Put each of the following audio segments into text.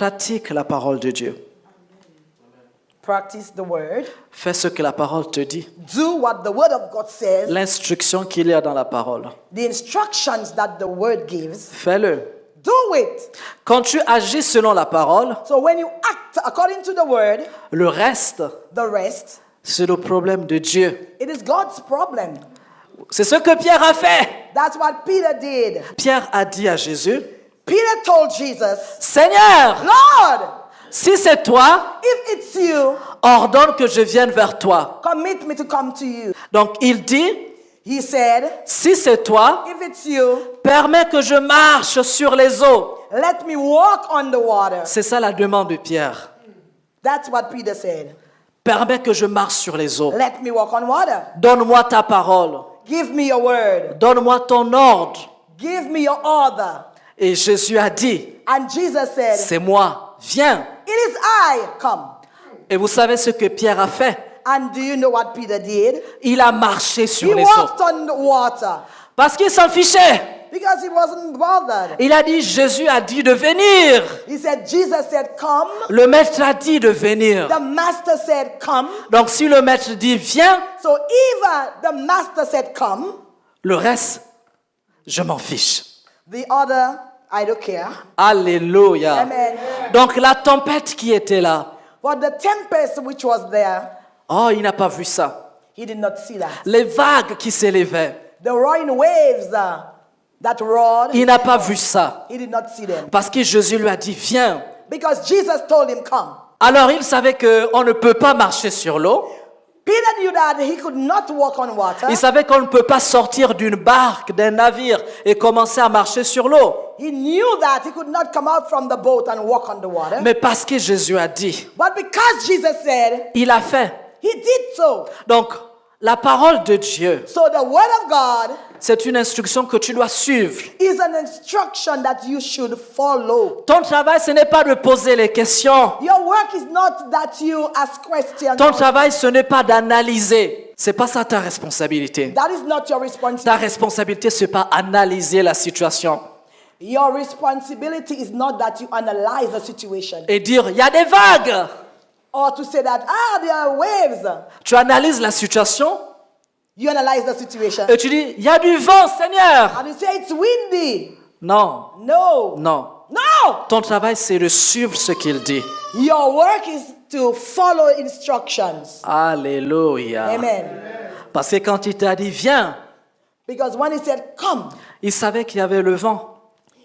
pratique la parole de Dieu. Practice the word. Fais ce que la parole te dit. Do what the word of God says. L'instruction qu'il y a dans la parole. The instructions that the word gives. Fais-le. Do it. Quand tu agis selon la parole, So when you act according to the word, le reste, the rest, c'est le problème de Dieu. it is God's problem. C'est ce que Pierre a fait. That's what Peter did. Pierre a dit à Jésus, Peter told Jesus, Seigneur, Lord, si c'est toi, if it's you, ordonne que je vienne vers toi. commit me to come to you. Donc il dit, He said, si c'est toi, if it's you, permets que je marche sur les eaux. let me walk on the water. C'est ça la demande de Pierre. That's what Peter said. Permets que je marche sur les eaux. Let me walk on water. Donne-moi ta parole. Give me your word. Donne-moi ton ordre. Give me your order. Et Jésus a dit, And Jesus said, c'est moi, viens. it is I, come. Et vous savez ce que Pierre a fait? And do you know what Peter did? Il a marché He sur les eaux. walked on the water Parce qu'il s'en fichait. because he wasn't bothered. Il a dit, Jésus a dit de venir. He said, Jesus said, come. Le maître a dit de venir. The master said, come. Donc si le maître dit viens, So if the master said, come, le reste, je m'en fiche. the other, I don't care. Alléluia. Amen. Donc la tempête qui était là, But the tempest which was there, oh, il n'a pas vu ça. he did not see that. Les vagues qui s'élevaient, The roaring waves that roared, il n'a pas vu ça. he did not see them. Parce que Jésus lui a dit viens. Because Jesus told him, come. Alors il savait qu'on ne peut pas marcher sur l'eau. Peter knew that he could not walk on water. Il savait qu'on ne peut pas sortir d'une barque, d'un navire et commencer à marcher sur l'eau. He knew that he could not come out from the boat and walk on the water. Mais parce que Jésus a dit, But because Jesus said, il a fait. he did so. Donc, la parole de Dieu, So the word of God c'est une instruction que tu dois suivre. is an instruction that you should follow. Ton travail, ce n'est pas de poser les questions. Your work is not that you ask questions. Ton travail, ce n'est pas d'analyser. C'est pas ça ta responsabilité. That is not your Ta responsibility. responsabilité, c'est pas analyser la situation Your responsibility is not that you analyze the situation et dire il y a des vagues. or to say that, there are waves. Tu analyses la situation You analyze the situation et tu dis il y a du vent, Seigneur. and you say it's windy. Non, No. non. No. Ton travail, c'est de suivre ce qu'il dit. Your work is to follow instructions. Alléluia. Amen. Parce que quand il t'a dit viens, Because when he said come, il savait qu'il y avait le vent.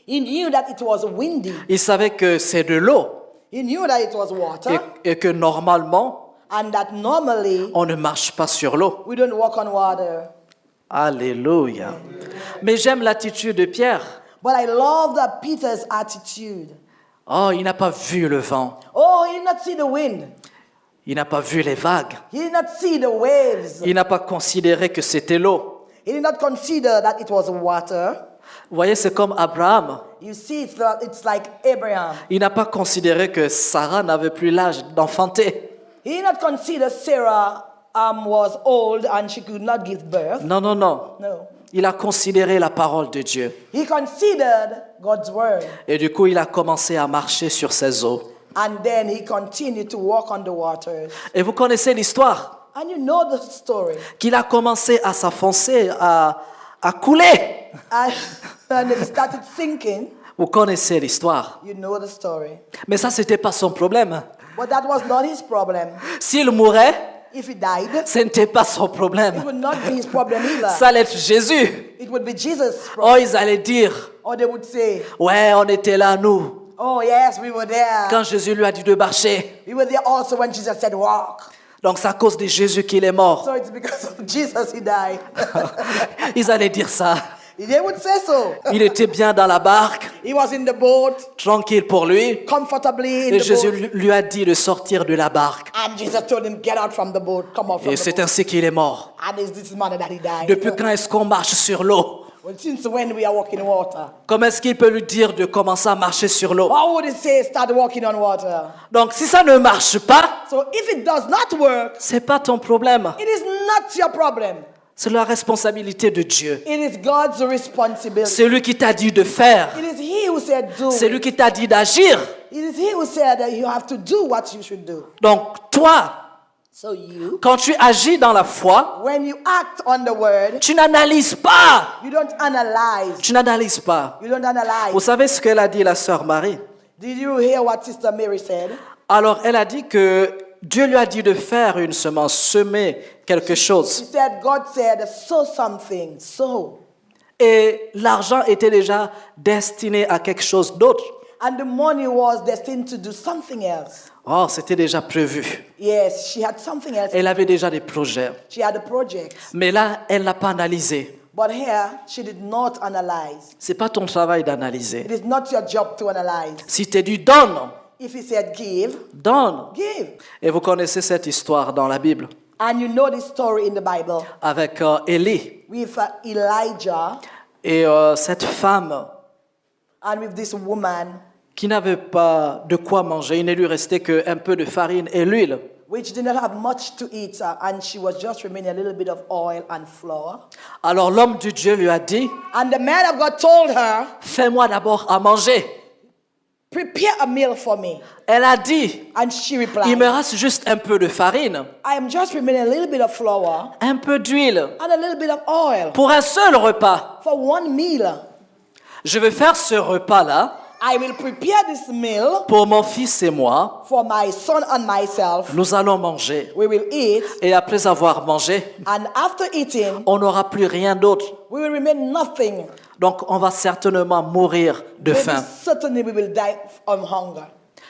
he knew that it was windy. Il savait que c'est de l'eau He knew that it was water et que normalement, and that normally on ne marche pas sur l'eau. we don't walk on water. Alléluia. Mais j'aime l'attitude de Pierre. But I love that Peter's attitude. Oh, il n'a pas vu le vent. Oh, he did not see the wind. Il n'a pas vu les vagues. He did not see the waves. Il n'a pas considéré que c'était l'eau. He did not consider that it was water. Vous voyez, c'est comme Abraham. You see, it's like Abraham. Il n'a pas considéré que Sarah n'avait plus l'âge d'enfanter. He did not consider Sarah was old and she could not give birth. Non, non, non. No. Il a considéré la parole de Dieu. He considered God's word. Et du coup, il a commencé à marcher sur ces eaux. And then he continued to walk on the waters. Et vous connaissez l'histoire. And you know the story. Qu'il a commencé à s'enfoncer, à couler. And then he started sinking. Vous connaissez l'histoire. You know the story. Mais ça, c'était pas son problème. But that was not his problem. S'il mourait, If he died, ce n'était pas son it problème. would not be his problem either. Ça allait être Jésus. It would be Jesus' Oh, problem. ils allaient dire, Or they would say, ouais, on était là, nous. oh yes, we were there. Quand Jésus lui a dit de marcher. We were there also when Jesus said walk. Donc c'est à cause de Jésus qu'il est mort. So it's because of Jesus he died. Ils allaient dire ça. They would say so. Il était bien dans la barque, He was in the boat, tranquille pour lui. comfortably in Et the Jésus boat. lui a dit de sortir de la barque. And Jesus told him, get out from the boat, come out from Et the c'est boat. ainsi qu'il est mort. And it's this manner that he died. Depuis quand est-ce qu'on marche sur l'eau? Well, since when we are walking on water? Comment est-ce qu'il peut lui dire de commencer à marcher sur l'eau? Why would he say start walking on water? Donc si ça ne marche pas, So if it does not work, c'est pas ton problème. it is not your problem. C'est la responsabilité de Dieu. It is God's responsibility. C'est lui qui t'a dit de faire. It is he who said do C'est it. lui qui t'a dit d'agir. It is he who said that you have to do what you should do. Donc toi, So you, quand tu agis dans la foi, when you act on the word, tu n'analyses pas. you don't analyze. Tu n'analyses pas. You don't analyze. Vous savez ce qu'elle a dit, la sœur Marie? Did you hear what Sister Mary said? Alors, elle a dit que Dieu lui a dit de faire une semence, semer quelque She chose. said, God said, sow something, sow. Et l'argent était déjà destiné à quelque chose d'autre. And the money was destined to do something else. Oh, c'était déjà prévu. Yes, she had something else. Elle avait déjà des projets. She had a project. Mais là, elle n'a pas analysé. But here, she did not analyze. C'est pas ton travail d'analyser. It is not your job to analyze. Si tu dis donne, If he said give, donne. give. Et vous connaissez cette histoire dans la Bible And you know this story in the Bible avec Élie with Elijah et cette femme and with this woman qui n'avait pas de quoi manger. Il ne lui restait qu'un peu de farine et l'huile. which did not have much to eat, and she was just remaining a little bit of oil and flour. Alors l'homme de Dieu lui a dit, And the man of God told her, fais-moi d'abord à manger. prepare a meal for me. Elle a dit, And she il me replied, reste juste un peu de farine, I am just remaining a little bit of flour un peu d'huile and a little bit of oil pour un seul repas. for one meal. Je vais faire ce repas-là I will prepare this meal pour mon fils et moi. for my son and myself. Nous allons manger. We will eat, Et après avoir mangé, and after eating, on n'aura plus rien d'autre. we will remain nothing. Donc on va certainement mourir de Maybe faim. certainly we will die of hunger.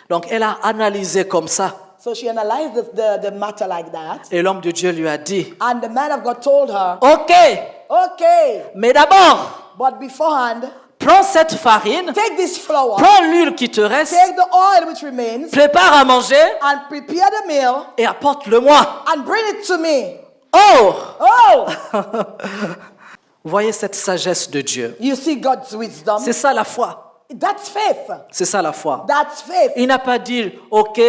Donc elle a analysé comme ça. So she analyzed the matter like that. Et l'homme de Dieu lui a dit, And the man of God told her, ok, okay, mais d'abord, but beforehand, prends cette farine, take this flour, prends l'huile qui te reste, take the oil which remains, prépare à manger and prepare the meal, et apporte-le-moi. and bring it to me. Oh, Oh, vous voyez cette sagesse de Dieu. you see God's wisdom. C'est ça la foi. That's faith. C'est ça la foi. That's faith. Il n'a pas dit, ok,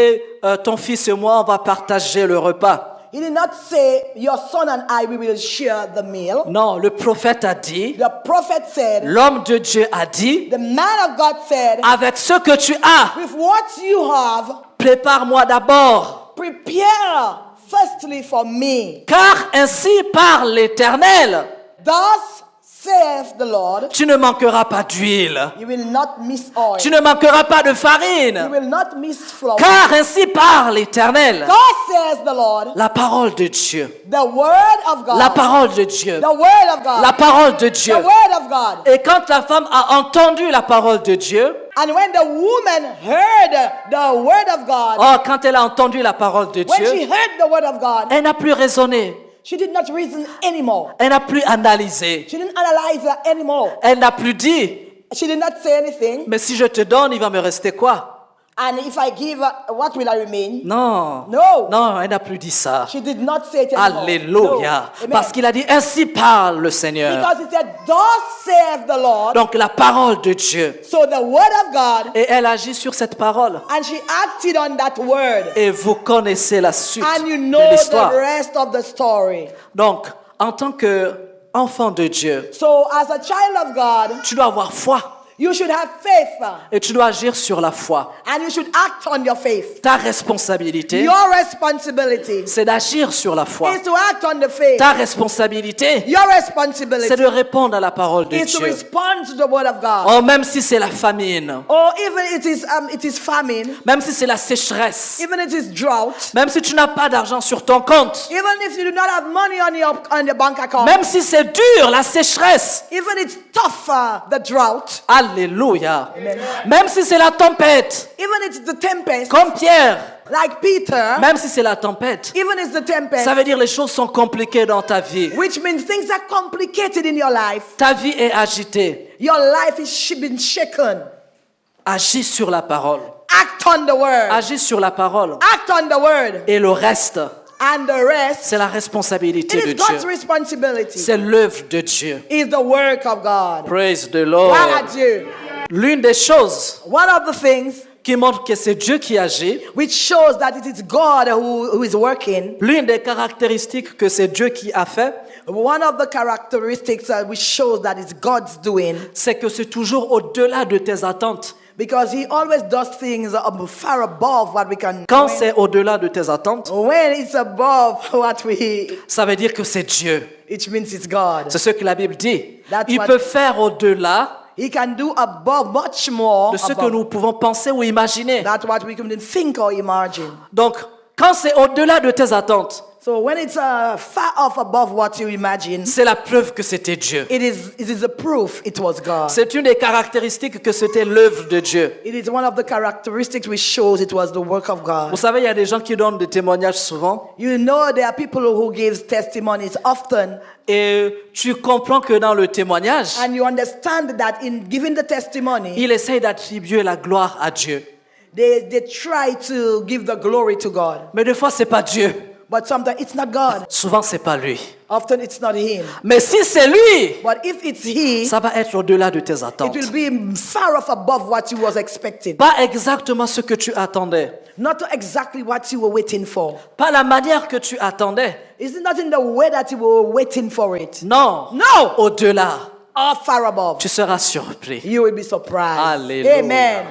ton fils et moi, on va partager le repas. He did not say, your son and I, we will share the meal. Non, le prophète a dit, The prophet said, l'homme de Dieu a dit, the man of God said, avec ce que tu as, with what you have, prépare-moi d'abord. prepare firstly for me. Car ainsi parle l'Éternel, Thus saith the Lord, tu ne manqueras pas d'huile, you will not miss oil. tu ne manqueras pas de You farine. will not miss flour. Car ainsi parle l'Éternel, Thus says the Lord, la parole de Dieu, the word of God. la parole de Dieu, The word of God. la parole de Dieu. The word of God. Et quand la femme a entendu la parole de Dieu, And when the woman heard the word of God, oh, quand elle a entendu la parole de when she Dieu, heard the word of God, elle n'a plus raisonné, she did not reason anymore. elle n'a plus analysé, She didn't analyze it anymore. elle n'a plus dit, She did not say anything. mais si je te donne, il va me rester quoi? And if I give, what will I remain? Non, No. non, elle n'a plus dit ça. She did not say it anymore. Alléluia. No. Amen. Parce qu'il a dit, ainsi parle le Seigneur. Because he said, thus saith the Lord. Donc la parole de Dieu. So the word of God, Et elle agit sur cette parole. and she acted on that word. Et vous connaissez la suite And you know de the l'histoire. rest of the story. Donc, en tant qu'enfant de Dieu, So as a child of God, tu dois avoir foi. you should have faith. Et tu dois agir sur la foi. And you should act on your faith. Ta responsabilité, Your responsibility c'est d'agir sur la foi. is to act on the faith. Ta responsabilité, Your c'est responsibility de répondre à la parole de is to Dieu. respond to the word of God. Oh, même si c'est la famine, Or even it is famine, même si c'est la sécheresse, even it is drought, même si tu n'as pas d'argent sur ton compte, even if you do not have money on your bank account, même si c'est dur la sécheresse, even it's tough, the drought, alléluia. Même si c'est la tempête, even it's the tempest, comme Pierre, like Peter, même si c'est la tempête, even it's the tempest, ça veut dire les choses sont compliquées dans ta vie. which means things are complicated in your life. Ta vie est agitée. Your life is been shaken. Agis sur la parole. Act on the word. Agis sur la parole. Act on the word. Et le reste, And the rest, c'est la responsabilité it de is God's Dieu. responsibility. C'est l'œuvre de Dieu. Is the work of God. Praise the Lord. Gloire à Dieu. L'une des choses One of the things qui montre que c'est Dieu qui agit, which shows that it is God who is working, l'une des caractéristiques que c'est Dieu qui a fait, one of the characteristics which shows that it's God's doing, c'est que c'est toujours au-delà de tes attentes. Because he always does things far above what we can. Quand c'est au-delà de tes attentes, When it's above what we, ça veut dire que c'est Dieu. it means it's God. C'est ce que la Bible dit. That's Il what- peut faire au-delà He can do above, much more. de ce que above. nous pouvons penser ou imaginer. That's what we can think or imagine. Donc, quand c'est au-delà de tes attentes, So when it's far off above what you imagine, c'est la preuve que c'était Dieu. it is a proof it was God. C'est une des caractéristiques que c'était l'œuvre de Dieu. It is one of the characteristics which shows it was the work of God. Vous savez, il y a des gens qui donnent des témoignages souvent You know there are people who give testimonies often, et tu comprends que dans le témoignage, and you understand that in giving the testimony, il essaye d'attribuer la gloire à Dieu. they try to give the glory to God. Mais des fois, c'est pas Dieu. But sometimes it's not God. Souvent, c'est pas lui. Often it's not Him. Mais si c'est lui, But if it's He, ça va être au-delà de tes it attentes. will be far off above what you was expecting. Pas exactement ce que tu attendais. Not exactly what you were waiting for. Pas la manière que tu attendais. It's not in the way that you were waiting for it. Non. No! Au-delà. Or far above. Tu seras surpris. You will be surprised. Alléluia. Amen.